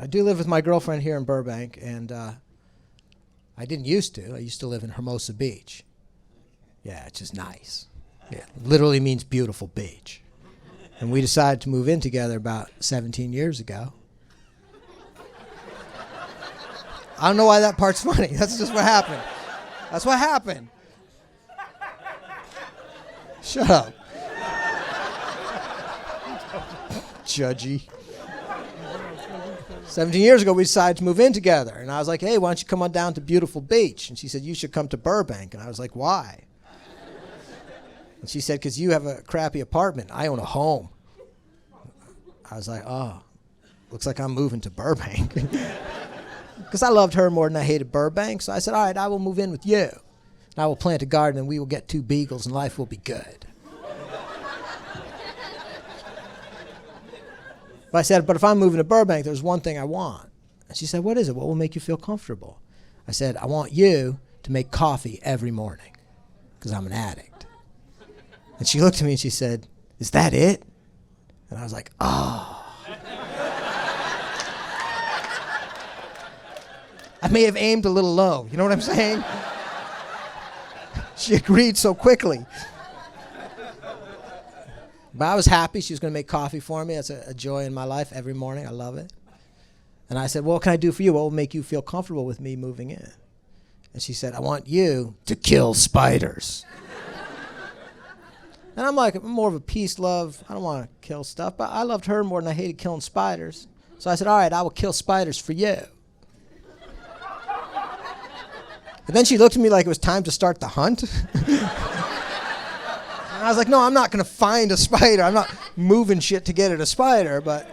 I do live with my girlfriend here in Burbank, and I didn't used to. I used to live in Hermosa Beach. Yeah, it's just nice. Yeah, literally means beautiful beach. And we decided to move in together about 17 years ago. I don't know why that part's funny. That's just what happened. That's what happened. Shut up. Judgy. 17 years ago, we decided to move in together. And I was like, hey, why don't you come on down to beautiful beach? And she said, you should come to Burbank. And I was like, why? And she said, because you have a crappy apartment. I own a home. I was like, oh, looks like I'm moving to Burbank. Because I loved her more than I hated Burbank. So I said, all right, I will move in with you. And I will plant a garden, and we will get 2 beagles, and life will be good. But I said, but if I'm moving to Burbank, there's one thing I want. And she said, what is it? What will make you feel comfortable? I said, I want you to make coffee every morning, because I'm an addict. And she looked at me and she said, is that it? And I was like, oh. I may have aimed a little low. You know what I'm saying? She agreed so quickly. But I was happy. She was going to make coffee for me. That's a joy in my life every morning. I love it. And I said, well, what can I do for you? What will make you feel comfortable with me moving in? And she said, I want you to kill spiders. And I'm like, I'm more of a peace love. I don't want to kill stuff. But I loved her more than I hated killing spiders. So I said, all right, I will kill spiders for you. And then she looked at me like it was time to start the hunt. And I was like, no, I'm not going to find a spider. I'm not moving shit to get at a spider. But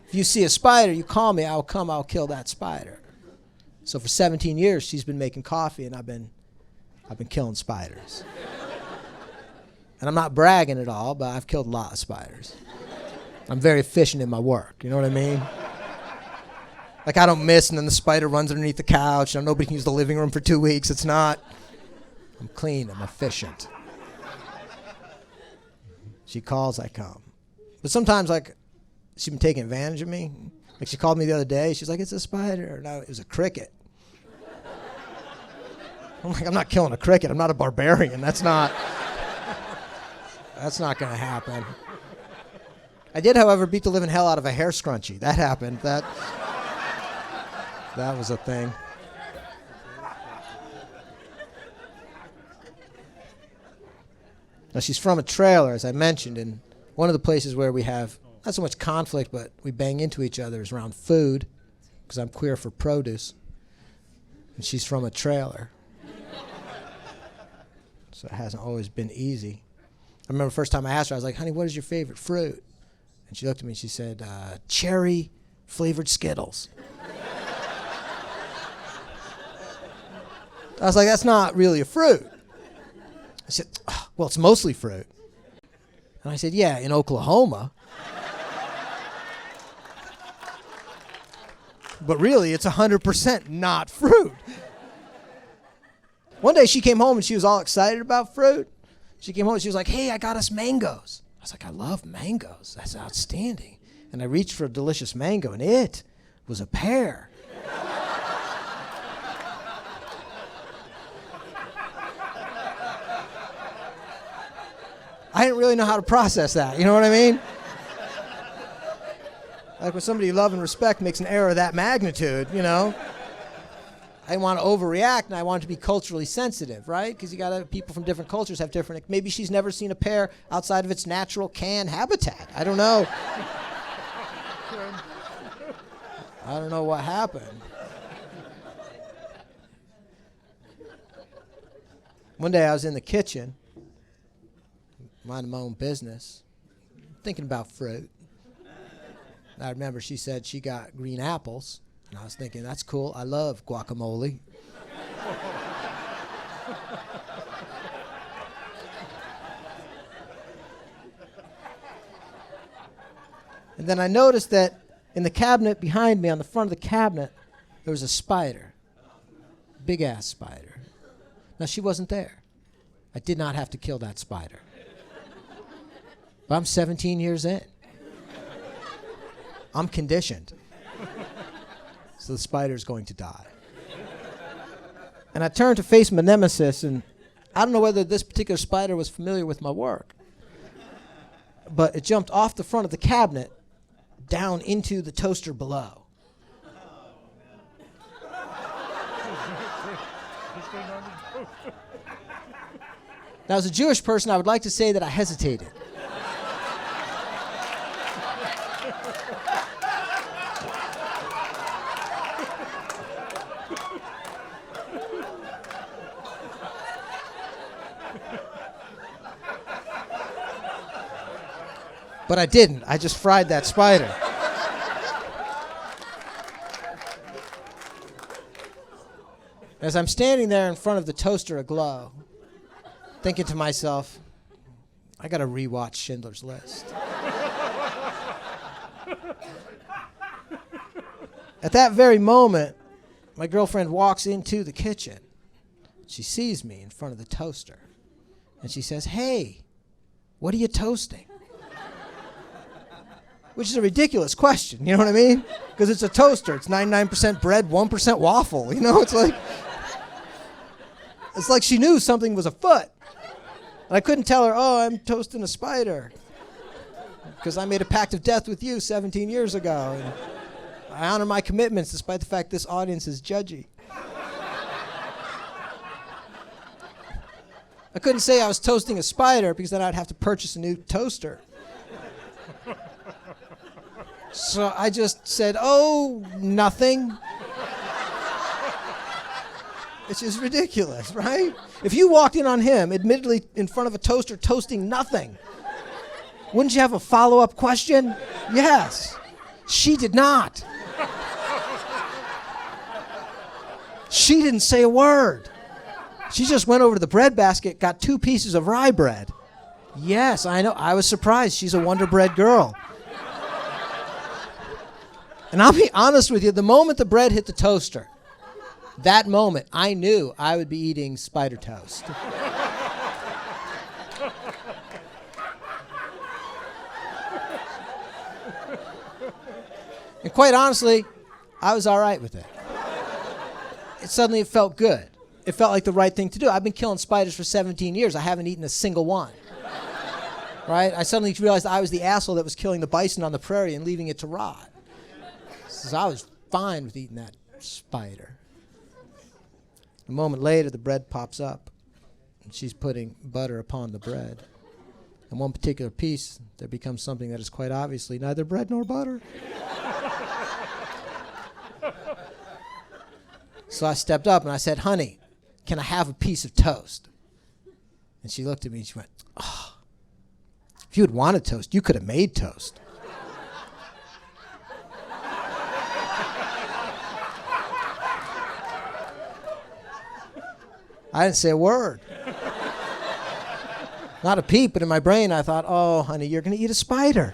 if you see a spider, you call me. I'll come. I'll kill that spider. So for 17 years, she's been making coffee, and I've been killing spiders. And I'm not bragging at all, but I've killed a lot of spiders. I'm very efficient in my work. You know what I mean? Like, I don't miss, and then the spider runs underneath the couch. And nobody can use the living room for 2 weeks. It's not. I'm clean. I'm efficient. She calls, I come. But sometimes, like, she's been taking advantage of me. Like, she called me the other day. She's like, it's a spider. No, it was a cricket. I'm like, I'm not killing a cricket. I'm not a barbarian. That's not going to happen. I did, however, beat the living hell out of a hair scrunchie. That happened. That was a thing. Now, she's from a trailer, as I mentioned, and one of the places where we have not so much conflict, but we bang into each other is around food, because I'm queer for produce, and she's from a trailer. So it hasn't always been easy. I remember the first time I asked her, I was like, honey, what is your favorite fruit? And she looked at me and she said, cherry-flavored Skittles. I was like, that's not really a fruit. I said, oh, well, it's mostly fruit. And I said, yeah, in Oklahoma. But really, it's 100% not fruit. One day she came home and she was all excited about fruit. She came home and she was like, hey, I got us mangoes. I was like, I love mangoes. That's outstanding. And I reached for a delicious mango, and it was a pear. I didn't really know how to process that. You know what I mean? Like when somebody you love and respect makes an error of that magnitude, you know? I didn't want to overreact, and I wanted to be culturally sensitive, right? Because you got people from different cultures have different. Maybe she's never seen a pear outside of its natural can habitat. I don't know. I don't know what happened. One day I was in the kitchen, minding my own business, thinking about fruit. And I remember she said she got green apples. And I was thinking, that's cool. I love guacamole. And then I noticed that in the cabinet behind me, on the front of the cabinet, there was a spider. Big-ass spider. Now, she wasn't there. I did not have to kill that spider. But I'm 17 years in. I'm conditioned. So the spider's going to die. And I turned to face my nemesis, and I don't know whether this particular spider was familiar with my work, but it jumped off the front of the cabinet down into the toaster below. Now, as a Jewish person, I would like to say that I hesitated. But I didn't. I just fried that spider. As I'm standing there in front of the toaster aglow, thinking to myself, I got to rewatch Schindler's List. At that very moment, my girlfriend walks into the kitchen. She sees me in front of the toaster, and she says, "Hey, what are you toasting?" Which is a ridiculous question, you know what I mean? Because it's a toaster. It's 99% bread, 1% waffle. You know, it's like she knew something was afoot. And I couldn't tell her, "Oh, I'm toasting a spider," because I made a pact of death with you 17 years ago. And I honor my commitments despite the fact this audience is judgy. I couldn't say I was toasting a spider because then I'd have to purchase a new toaster. So I just said, "Oh, nothing." It's just ridiculous, right? If you walked in on him, admittedly in front of a toaster, toasting nothing, wouldn't you have a follow-up question? Yes. She did not. She didn't say a word. She just went over to the bread basket, got 2 pieces of rye bread. Yes, I know. I was surprised. She's a Wonder Bread girl. And I'll be honest with you, the moment the bread hit the toaster, that moment, I knew I would be eating spider toast. And quite honestly, I was all right with it. Suddenly it felt good. It felt like the right thing to do. I've been killing spiders for 17 years. I haven't eaten a single one. Right? I suddenly realized I was the asshole that was killing the bison on the prairie and leaving it to rot. So I was fine with eating that spider. A moment later, the bread pops up, and she's putting butter upon the bread. And one particular piece, there becomes something that is quite obviously neither bread nor butter. So I stepped up and I said, "Honey, can I have a piece of toast?" And she looked at me and she went, "Oh, if you had wanted toast, you could have made toast." I didn't say a word. Not a peep, but in my brain I thought, "Oh, honey, you're going to eat a spider."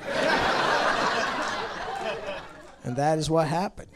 And that is what happened.